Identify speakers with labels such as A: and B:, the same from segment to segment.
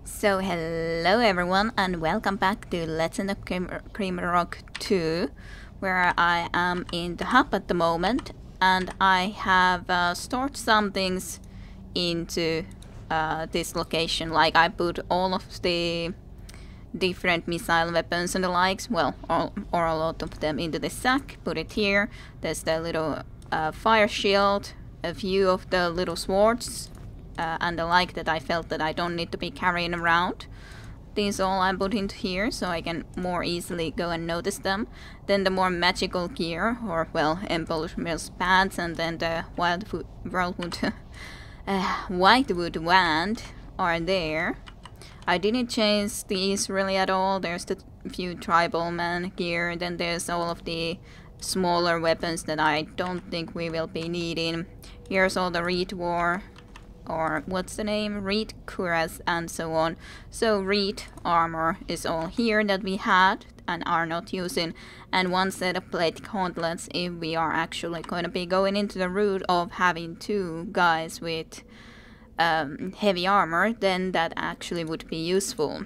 A: So hello everyone and welcome back to Legend of Grimrock 2, where I am in the hub at the moment, and I have stored some things into this location. Like I put all of the different missile weapons and the likes, well, or a lot of them into the sack, put it here. There's the little fire shield, a few of the little swords, and the like that I felt that I don't need to be carrying around. These all I put into here so I can more easily go and notice them. Then the more magical gear, or well, embellishment pads, and then the whitewood wand are there. I didn't change these really at all. There's the few tribal man gear, then there's all of the smaller weapons that I don't think we will be needing. Here's all the Reed War, or what's the name? Reed cuirass and so on. So Reed armor is all here that we had and are not using, and one set of plate gauntlets if we are actually going to be going into the route of having two guys with heavy armor, then that actually would be useful.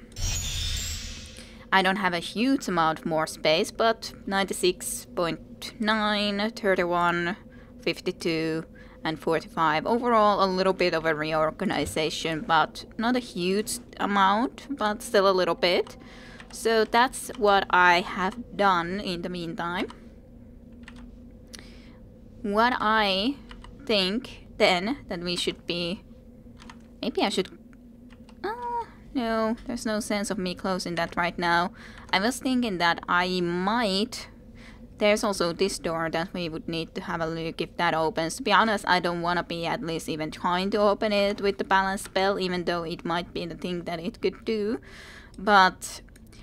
A: I don't have a huge amount more space, but 96.9, 31, 52 and 45. Overall a little bit of a reorganization, but not a huge amount, but still a little bit. So that's what I have done in the meantime. What I think then that we should be... Maybe I should... no, there's no sense of me closing that right now. I was thinking that I might... There's also this door that we would need to have a look if that opens. To be honest, I don't want to be at least even trying to open it with the balance spell, even though it might be the thing that it could do. But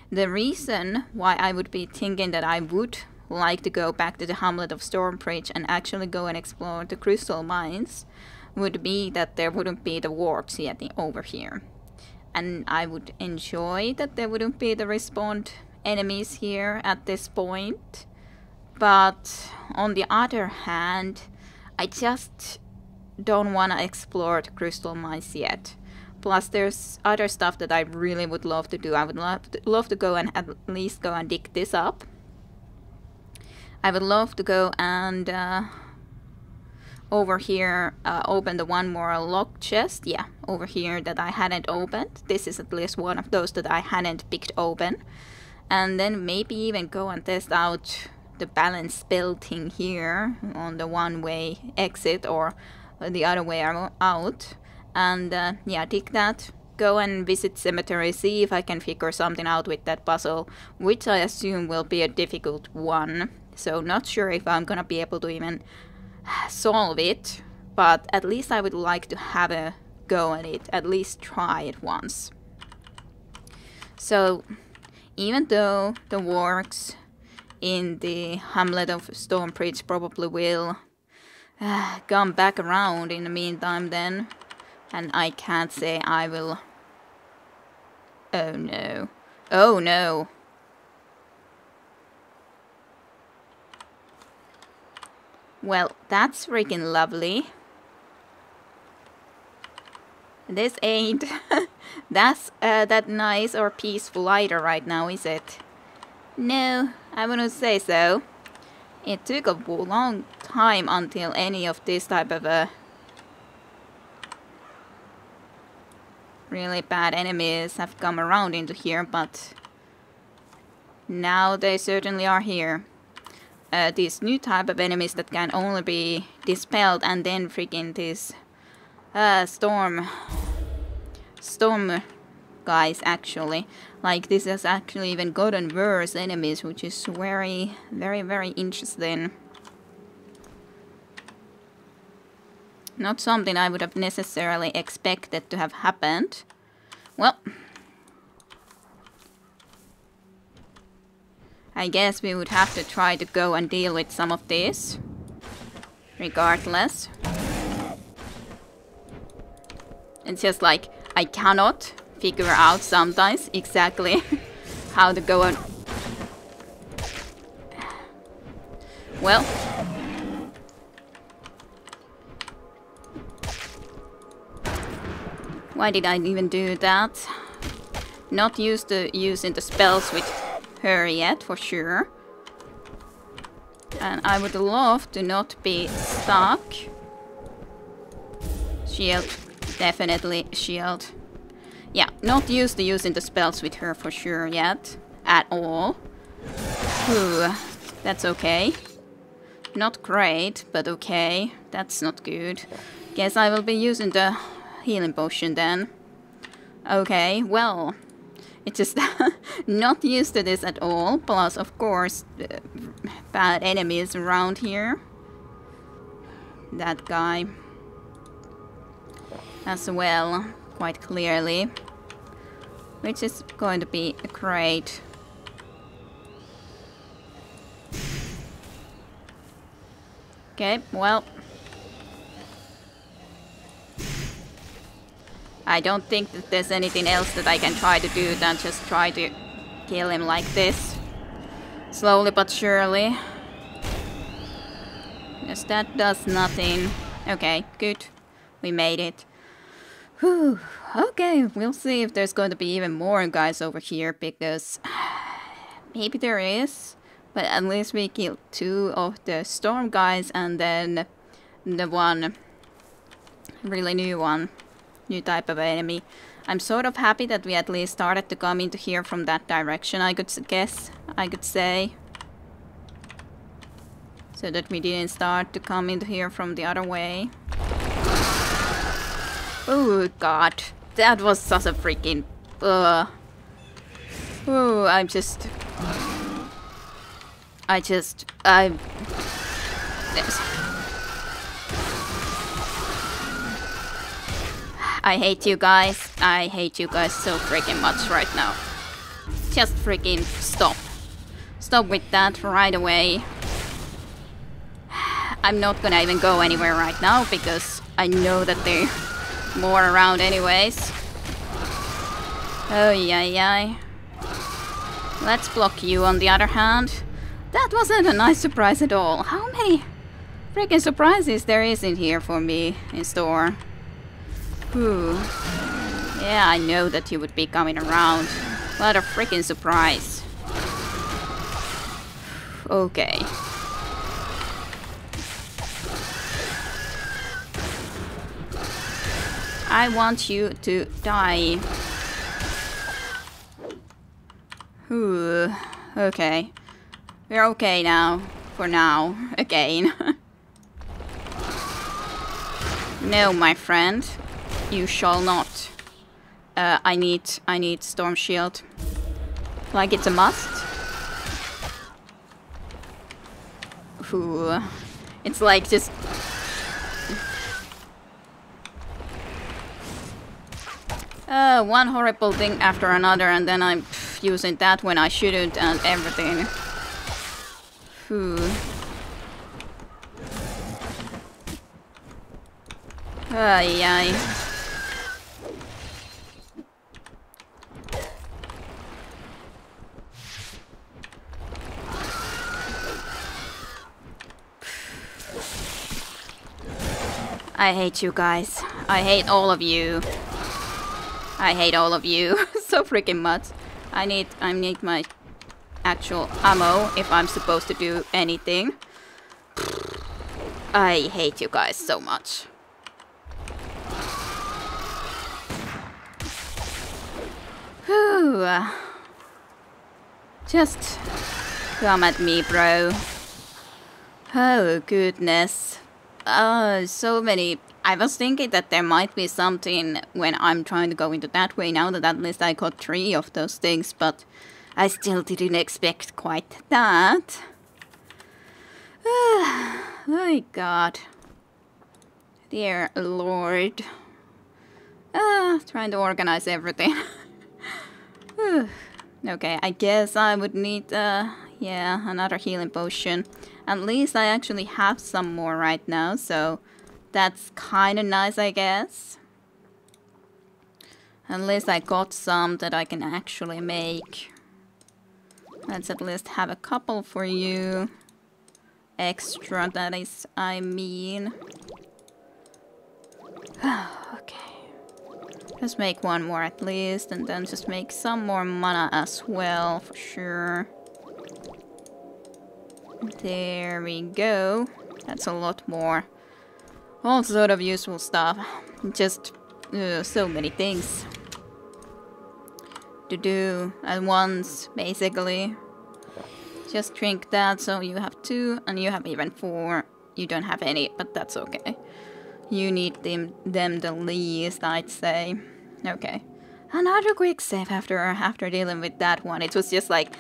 A: the reason why I would be thinking that I would like to go back to the hamlet of Stormbridge and actually go and explore the crystal mines would be that there wouldn't be the wargs yet over here. And I would enjoy that there wouldn't be the respawned enemies here at this point. But on the other hand, I just don't want to explore the crystal mines yet. Plus there's other stuff that I really would love to do. I would love to go and at least go and dig this up. I would love to go and over here open the one more lock chest. Yeah, over here that I hadn't opened. This is at least one of those that I hadn't picked open. And then maybe even go and test out the balance spell thing here on the one-way exit or the other way out. And yeah, dig that. Go and visit cemetery, see if I can figure something out with that puzzle, which I assume will be a difficult one. So not sure if I'm gonna be able to even solve it, but at least I would like to have a go at it, at least try it once. So even though the wargs in the hamlet of Stormbridge probably will come back around in the meantime then, and I can't say I will... Oh no. Oh no. Well, that's freaking lovely. This ain't that's that nice or peaceful either right now, is it? No, I wouldn't say so. It took a long time until any of this type of really bad enemies have come around into here, but now they certainly are here. These new type of enemies that can only be dispelled, and then freaking these storm guys actually. Like this has actually even gotten worse enemies, which is very, very, very interesting. Not something I would have necessarily expected to have happened. Well, I guess we would have to try to go and deal with some of this, regardless. It's just like, I cannot figure out sometimes exactly how to go and... Well... Why did I even do that? Not used to using the spells with her yet, for sure. And I would love to not be stuck. Shield. Definitely shield. Yeah, not used to using the spells with her for sure yet. At all. Ooh, that's okay. Not great, but okay. That's not good. Guess I will be using the healing potion then. Okay, well. It's just not used to this at all. Plus, of course, bad enemies around here. That guy. As well, quite clearly. Which is going to be great. Okay, well. I don't think that there's anything else that I can try to do than just try to kill him like this. Slowly but surely. Yes, that does nothing. Okay, good. We made it. Whew. Okay, we'll see if there's going to be even more guys over here, because maybe there is. But at least we killed 2 of the storm guys and then the one really new one. New type of enemy. I'm sort of happy that we at least started to come into here from that direction, I could guess. I could say. So that we didn't start to come into here from the other way. Oh god. That was such a freaking... Oh, I hate you guys. I hate you guys so freaking much right now. Just freaking stop. Stop with that right away. I'm not gonna even go anywhere right now because I know that they're more around anyways. Oh yeah. Let's block you on the other hand. That wasn't a nice surprise at all. How many freaking surprises there is in here for me in store? Ooh. Yeah, I know that you would be coming around. What a freaking surprise. Okay. I want you to die. Ooh. Okay. We're okay now. For now. Again. No, my friend. You shall not. I need storm shield. Like it's a must. Ooh. It's like just... one horrible thing after another, and then I'm using that when I shouldn't and everything. Ooh. Ay. I hate you guys. I hate all of you. I hate all of you so freaking much. I need my actual ammo if I'm supposed to do anything. I hate you guys so much. Whew. Just come at me, bro. Oh goodness. So many. I was thinking that there might be something when I'm trying to go into that way now that at least I got 3 of those things, but I still didn't expect quite that. Oh my god. Dear Lord. Trying to organize everything. Okay, I guess I would need, yeah, another healing potion. At least I actually have some more right now, so that's kind of nice, I guess. At least I got some that I can actually make. Let's at least have a couple for you. Extra, that is, I mean. Okay. Just make one more at least, and then just make some more mana as well, for sure. There we go. That's a lot more. All sort of useful stuff. Just so many things to do at once, basically. Just drink that, so you have 2, and you have even 4. You don't have any, but that's okay. You need them the least, I'd say. Okay. Another quick save after dealing with that one. It was just like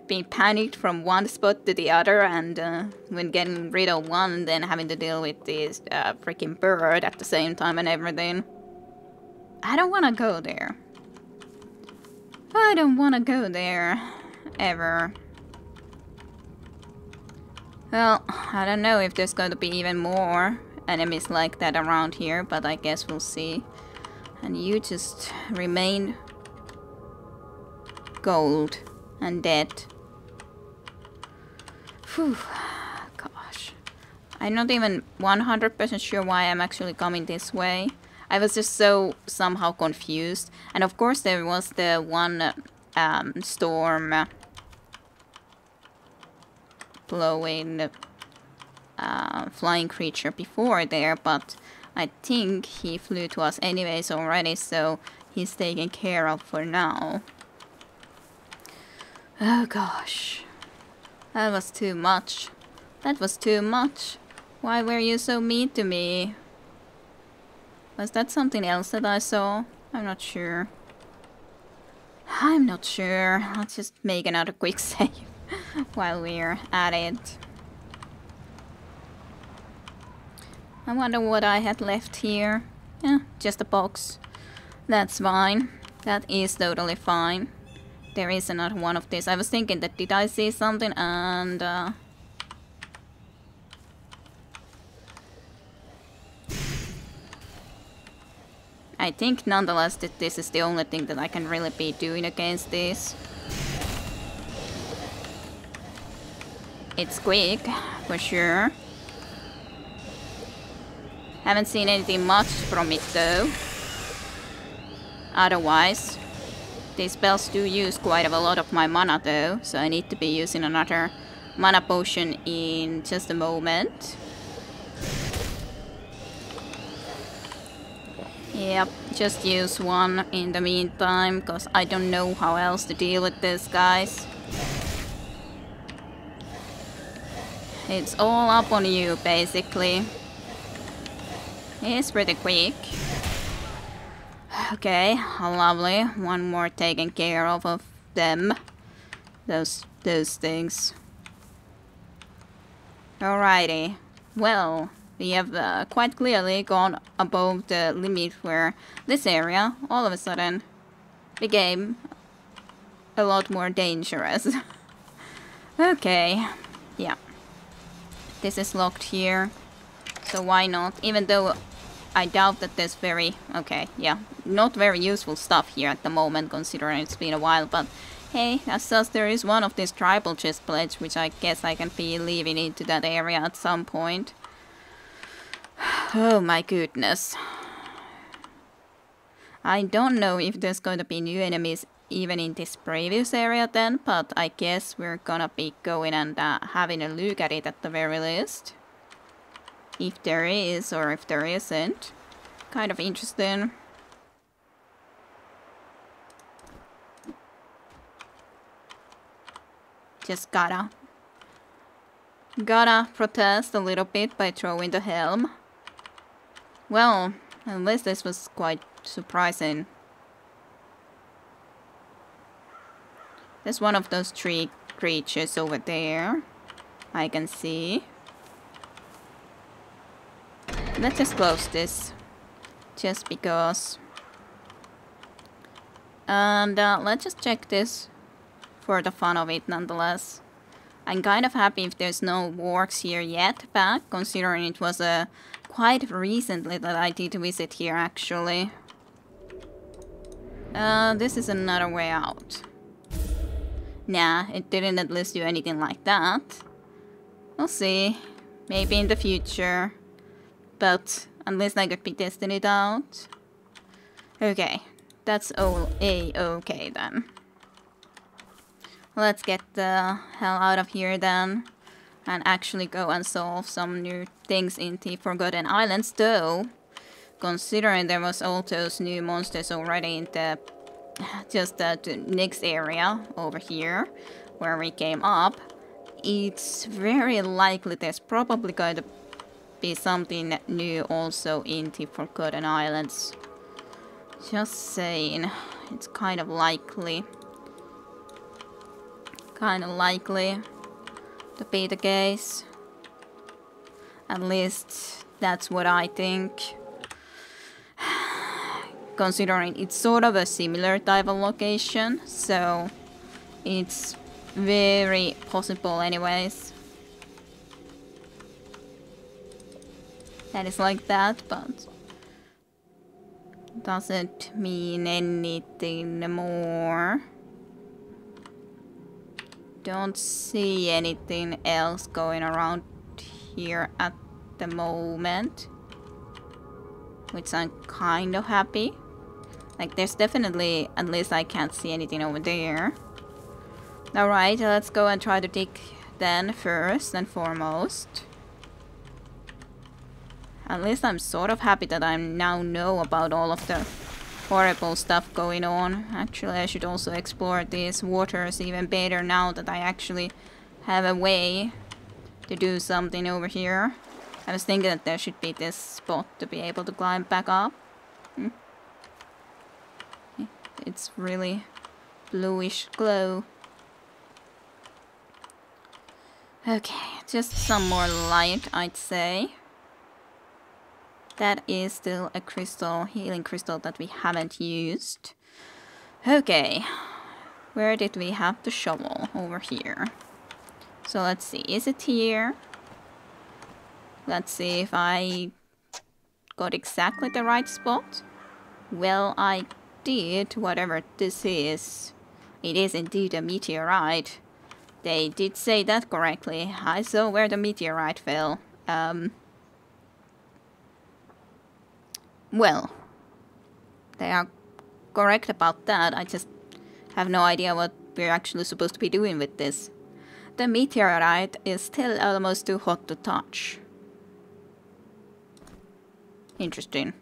A: being panicked from one spot to the other, and when getting rid of one, then having to deal with this freaking bird at the same time and everything. I don't want to go there. I don't want to go there. Ever. Well, I don't know if there's going to be even more enemies like that around here, but I guess we'll see. And you just remain gold and dead. Phew. Gosh. I'm not even 100% sure why I'm actually coming this way. I was just so somehow confused. And of course there was the one storm blowing flying creature before there, but I think he flew to us anyways already, so he's taken care of for now. Oh gosh. That was too much. That was too much. Why were you so mean to me? Was that something else that I saw? I'm not sure. I'm not sure. Let's just make another quick save while we're at it. I wonder what I had left here. Yeah, just a box. That's fine. That is totally fine. There is another one of these. I was thinking that did I see something, and I think nonetheless that this is the only thing that I can really be doing against this. It's quick, for sure. Haven't seen anything much from it though. Otherwise, these spells do use quite a lot of my mana though, so I need to be using another mana potion in just a moment. Yep, just use one in the meantime, because I don't know how else to deal with this, guys. It's all up on you, basically. It's pretty quick. Okay, lovely. One more taken care of them. Those things. Alrighty. Well, we have quite clearly gone above the limit where this area all of a sudden became a lot more dangerous. Okay, yeah. This is locked here, so why not? Even though I doubt that there's not very useful stuff here at the moment, considering it's been a while, but hey, as such there is one of these tribal chest plates, which I guess I can be leaving into that area at some point. Oh my goodness. I don't know if there's going to be new enemies even in this previous area then, but I guess we're gonna be going and having a look at it at the very least. If there is, or if there isn't. Kind of interesting. Just gotta protest a little bit by throwing the helm. Well, at least this was quite surprising. There's one of those tree creatures over there. I can see. Let's just close this. Just because. And let's just check this for the fun of it nonetheless. I'm kind of happy if there's no wargs here yet back, considering it was quite recently that I did visit here actually. This is another way out. Nah, it didn't at least do anything like that. We'll see. Maybe in the future. But at least I could be testing it out. Okay, that's all a-okay then. Let's get the hell out of here then. And actually go and solve some new things in the Forgotten Islands, though. Considering there was all those new monsters already in the just the next area over here where we came up, it's very likely there's probably going to be something new also in the Forgotten Islands. Just saying, it's kind of likely. To be the case. At least that's what I think. Considering it's sort of a similar type of location, so it's very possible anyways. That is like that, but doesn't mean anything more. Don't see anything else going around here at the moment, which I'm kind of happy. Like, there's definitely, at least I can't see anything over there. Alright, let's go and try to dig then first and foremost. At least I'm sort of happy that I now know about all of the horrible stuff going on. Actually, I should also explore these waters even better now that I actually have a way to do something over here. I was thinking that there should be this spot to be able to climb back up. It's really bluish glow. Okay, just some more light, I'd say. That is still a crystal, healing crystal that we haven't used. Okay, where did we have the shovel? Over here. So let's see, is it here? Let's see if I got exactly the right spot. Well, I did, whatever this is. It is indeed a meteorite. They did say that correctly. I saw where the meteorite fell. Well, they are correct about that. I just have no idea what we're actually supposed to be doing with this. The meteorite is still almost too hot to touch. Interesting.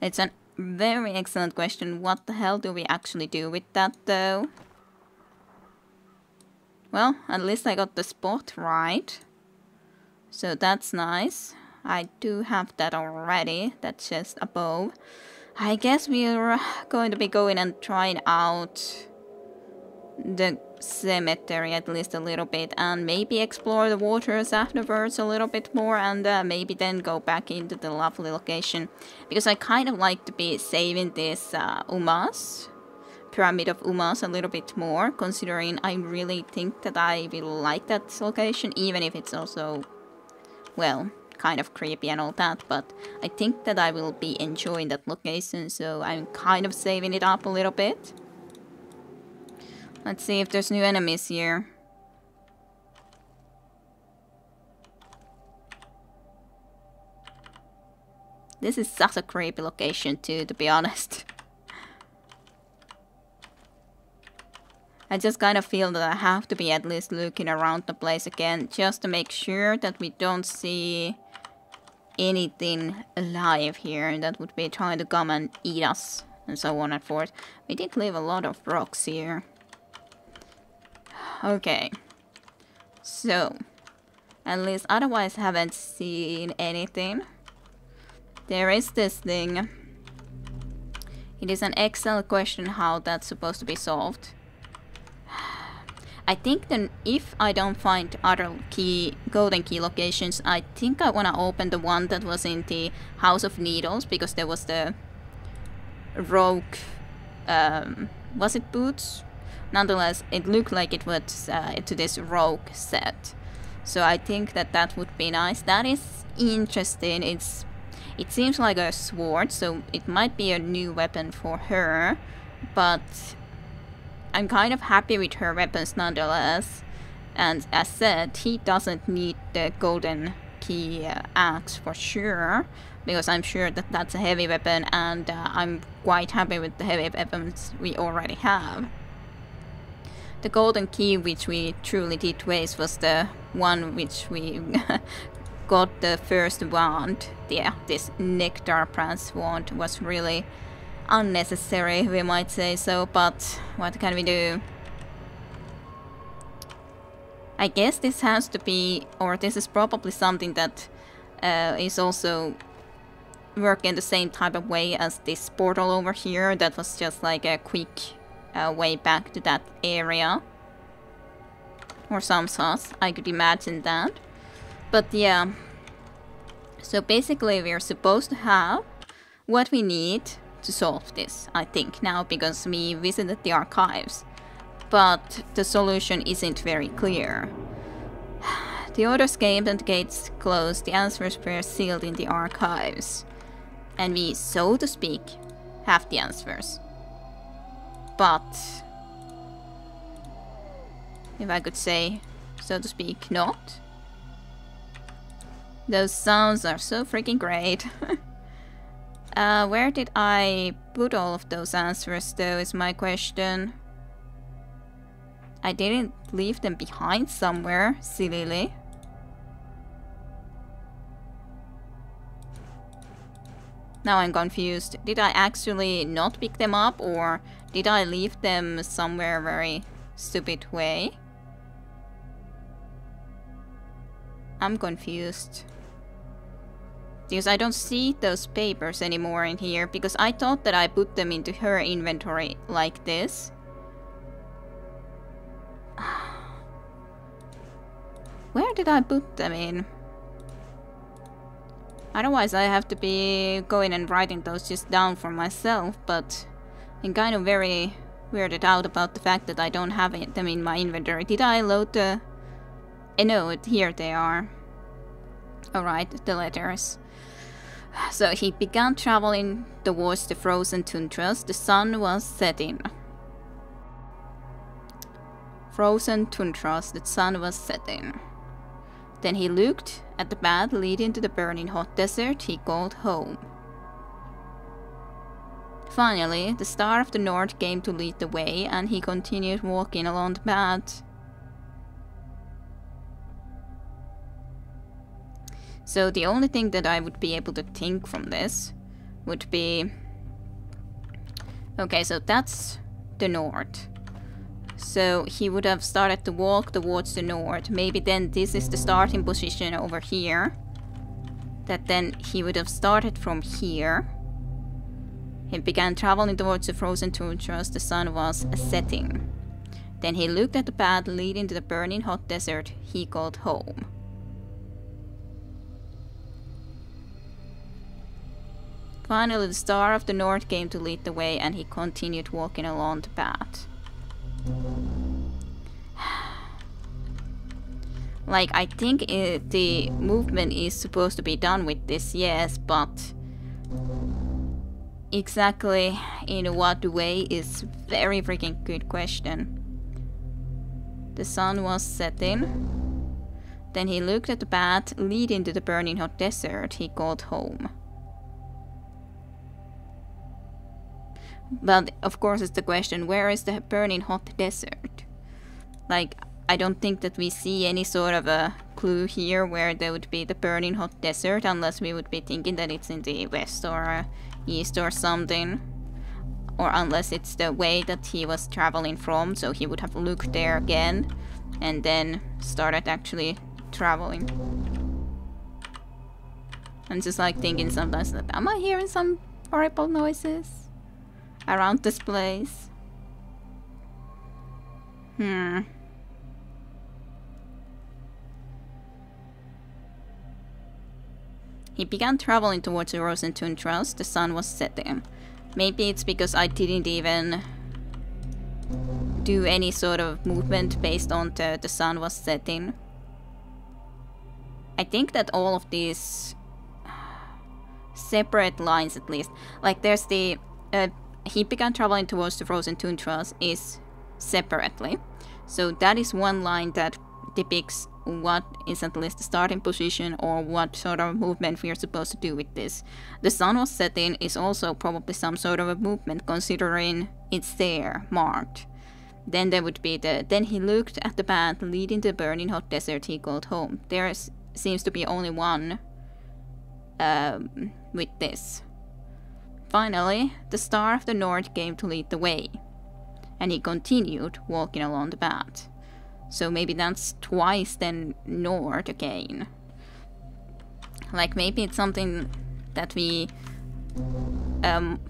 A: It's a very excellent question. What the hell do we actually do with that, though? Well, at least I got the spot right. So that's nice. I do have that already. That's just above. I guess we're going to be going and trying out the cemetery at least a little bit, and maybe explore the waters afterwards a little bit more, and maybe then go back into the lovely location, because I kind of like to be saving this Pyramid of Umas a little bit more, considering I really think that I will like that location, even if it's also, well, kind of creepy and all that, but I think that I will be enjoying that location, so I'm kind of saving it up a little bit. Let's see if there's new enemies here. This is such a creepy location too, to be honest. I just kind of feel that I have to be at least looking around the place again, just to make sure that we don't see anything alive here that would be trying to come and eat us, and so on and forth. We did leave a lot of rocks here. Okay. So, at least otherwise haven't seen anything. There is this thing. It is an excellent question how that's supposed to be solved. I think then if I don't find other golden key locations, I think I want to open the one that was in the House of Needles, because there was the rogue, was it boots? Nonetheless, it looked like it was to this rogue set. So I think that that would be nice. That is interesting. It seems like a sword, so it might be a new weapon for her, but I'm kind of happy with her weapons nonetheless. And as said, he doesn't need the golden key axe for sure, because I'm sure that that's a heavy weapon, and I'm quite happy with the heavy weapons we already have. The golden key which we truly did waste was the one which we got the first wand. Yeah, this Nectar Brass wand was really unnecessary, we might say so, but what can we do? I guess this has to be, or this is probably something that is also working the same type of way as this portal over here. That was just like a quick way back to that area. Or some sauce, I could imagine that. But yeah. So basically we're supposed to have what we need to solve this, I think, now, because we visited the archives. But the solution isn't very clear. The orders came and the gates closed, the answers were sealed in the archives. And we, so to speak, have the answers. But, if I could say, so to speak, not. Those sounds are so freaking great. Where did I put all of those answers, though, is my question. I didn't leave them behind somewhere, sillily. Now I'm confused. Did I actually not pick them up, or did I leave them somewhere very stupid way? I'm confused. Because I don't see those papers anymore in here, because I thought that I put them into her inventory like this. Where did I put them in? Otherwise I have to be going and writing those just down for myself, but I'm kind of very weirded out about the fact that I don't have them in my inventory. Did I load the... no, here they are. Alright, the letters. So he began traveling towards the frozen tundras. The sun was setting. Frozen tundras, the sun was setting. Then he looked at the path leading to the burning hot desert he called home. Finally, the star of the north came to lead the way, and he continued walking along the path. So the only thing that I would be able to think from this would be... Okay, so that's the north. So he would have started to walk towards the north. Maybe then this is the starting position over here. That then he would have started from here. He began traveling towards the frozen tundras. The sun was setting. Then he looked at the path leading to the burning hot desert he called home. Finally, the star of the north came to lead the way, and he continued walking along the path. Like, I think the movement is supposed to be done with this, yes, but exactly in what way is very freaking good question. The sun was setting. Then he looked at the path leading to the burning hot desert he called home. But of course it's the question, where is the burning hot desert? Like, I don't think that we see any sort of a clue here where there would be the burning hot desert, unless we would be thinking that it's in the west or east or something. Or unless it's the way that he was traveling from, so he would have looked there again and then started actually traveling. I'm just like thinking sometimes that, am I hearing some horrible noises around this place? He began traveling towards the frozen tundras. The sun was setting. Maybe it's because I didn't even do any sort of movement based on the sun was setting. I think that all of these separate lines, at least, like there's the he began traveling towards the frozen tundras is separately. So that is one line that depicts what is at least the starting position or what sort of movement we are supposed to do with this. The sun was setting is also probably some sort of a movement considering it's there, marked. Then there would be then he looked at the path leading to the burning hot desert he called home. There seems to be only one with this. Finally, the star of the north came to lead the way, and he continued walking along the path. So maybe that's twice then north again. Like maybe it's something that we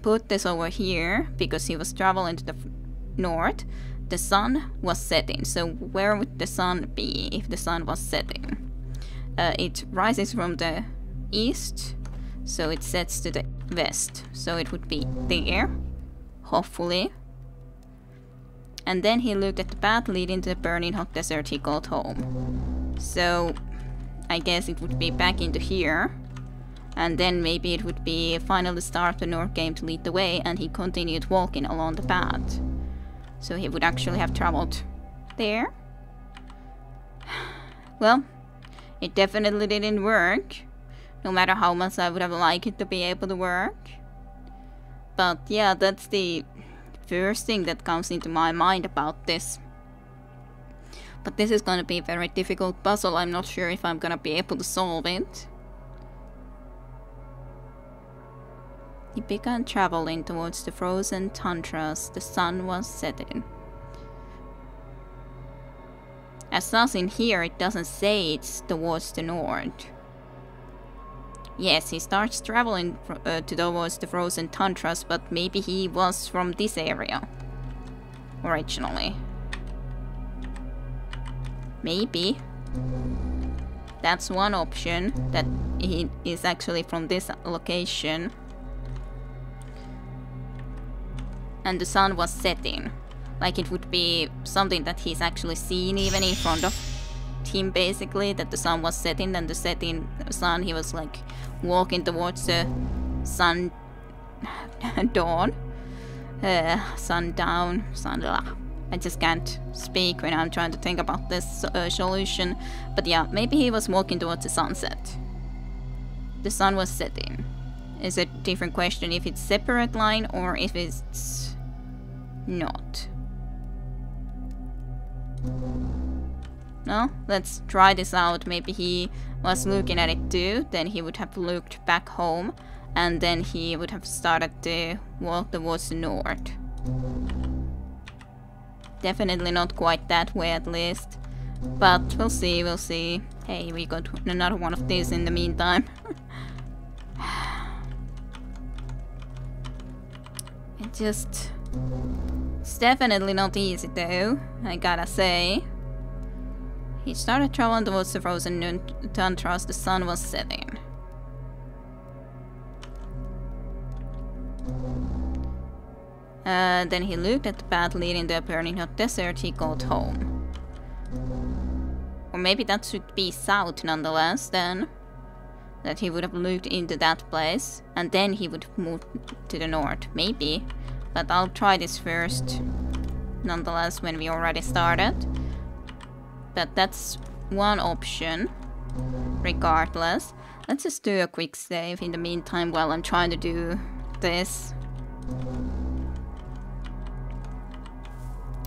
A: put this over here because he was traveling to the north. The sun was setting, so where would the sun be if the sun was setting? It rises from the east, so it sets to the west, so it would be there, hopefully. And then he looked at the path leading to the burning hot desert he called home. So I guess it would be back into here. And then maybe it would be finally the star of the north came to lead the way, and he continued walking along the path. So he would actually have traveled there. Well, it definitely didn't work. No matter how much I would have liked it to be able to work. But yeah, that's the first thing that comes into my mind about this. But this is gonna be a very difficult puzzle. I'm not sure if I'm gonna be able to solve it. He began traveling towards the frozen tundras. The sun was setting. As such in here, it doesn't say it's towards the north. Yes, he starts traveling towards the frozen tundras, but maybe he was from this area originally. Maybe. That's one option, that he is actually from this location. And the sun was setting. Like it would be something that he's actually seen even in front of him, basically, that the sun was setting, and the setting sun, he was like walking towards the sun dawn, sundown, I just can't speak when I'm trying to think about this solution. But yeah, maybe he was walking towards the sunset. The sun was setting. It's a different question if it's separate line or if it's not. No? Let's try this out. Maybe he was looking at it too, then he would have looked back home, and then he would have started to walk towards the north. Definitely not quite that way at least. But we'll see, we'll see. Hey, we got another one of these in the meantime. It's definitely not easy though, I gotta say. He started traveling towards the frozen tundras. The sun was setting. Then he looked at the path leading to a burning hot desert he called home. Or maybe that should be south nonetheless then. That he would have looked into that place and then he would move to the north. Maybe. But I'll try this first nonetheless when we already started. But that's one option, regardless. Let's just do a quick save in the meantime while I'm trying to do this.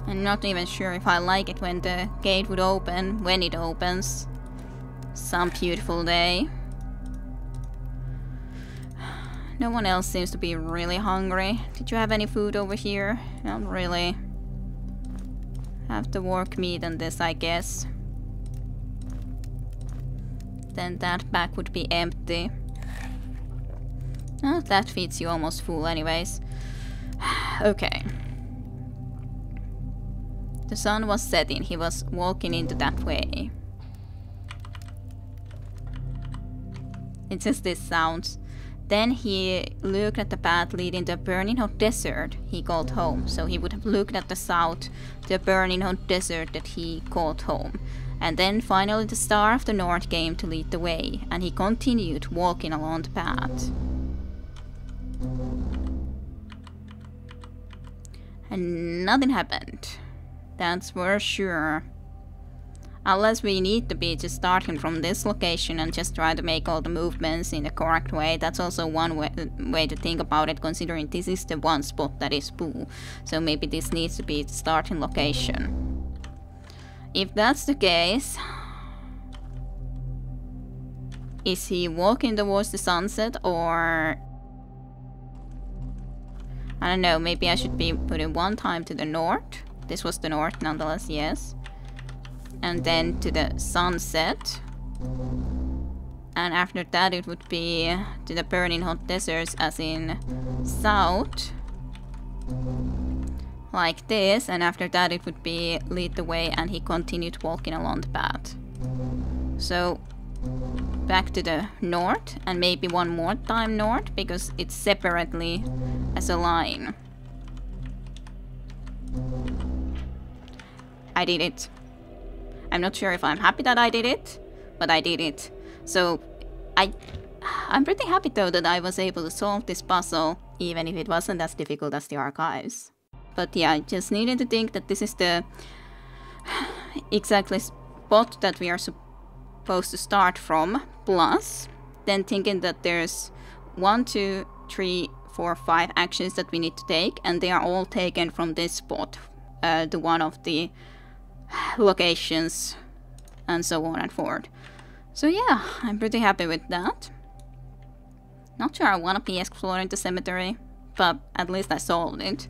A: I'm not even sure if I like it when the gate would open, when it opens. Some beautiful day. No one else seems to be really hungry. Did you have any food over here? Not really. Have to work meat on this, I guess. Then that bag would be empty. Oh, that feeds you almost full anyways. Okay. The sun was setting. He was walking into that way. It's just this sounds. Then he looked at the path leading to a burning hot desert he called home. So he would have looked at the south, the burning hot desert that he called home. And then finally the star of the north came to lead the way, and he continued walking along the path. And nothing happened. That's for sure. Unless we need to be just starting from this location and just try to make all the movements in the correct way. That's also one way to think about it, considering this is the one spot that is full. So maybe this needs to be the starting location. If that's the case... Is he walking towards the sunset, or... I don't know, maybe I should be putting one time to the north. This was the north nonetheless, yes. And then to the sunset. And after that it would be to the burning hot deserts, as in south. Like this, and after that it would be lead the way and he continued walking along the path. So back to the north, and maybe one more time north, because it's separately as a line. I did it. I'm not sure if I'm happy that I did it, but I did it. So I'm pretty happy though that I was able to solve this puzzle, even if it wasn't as difficult as the archives. But yeah, I just needed to think that this is the exactly spot that we are supposed to start from, plus then thinking that there's 1, 2, 3, 4, 5 actions that we need to take, and they are all taken from this spot, to one of the locations, and so on and forward. So yeah, I'm pretty happy with that. Not sure I want to be exploring the cemetery, but at least I solved it.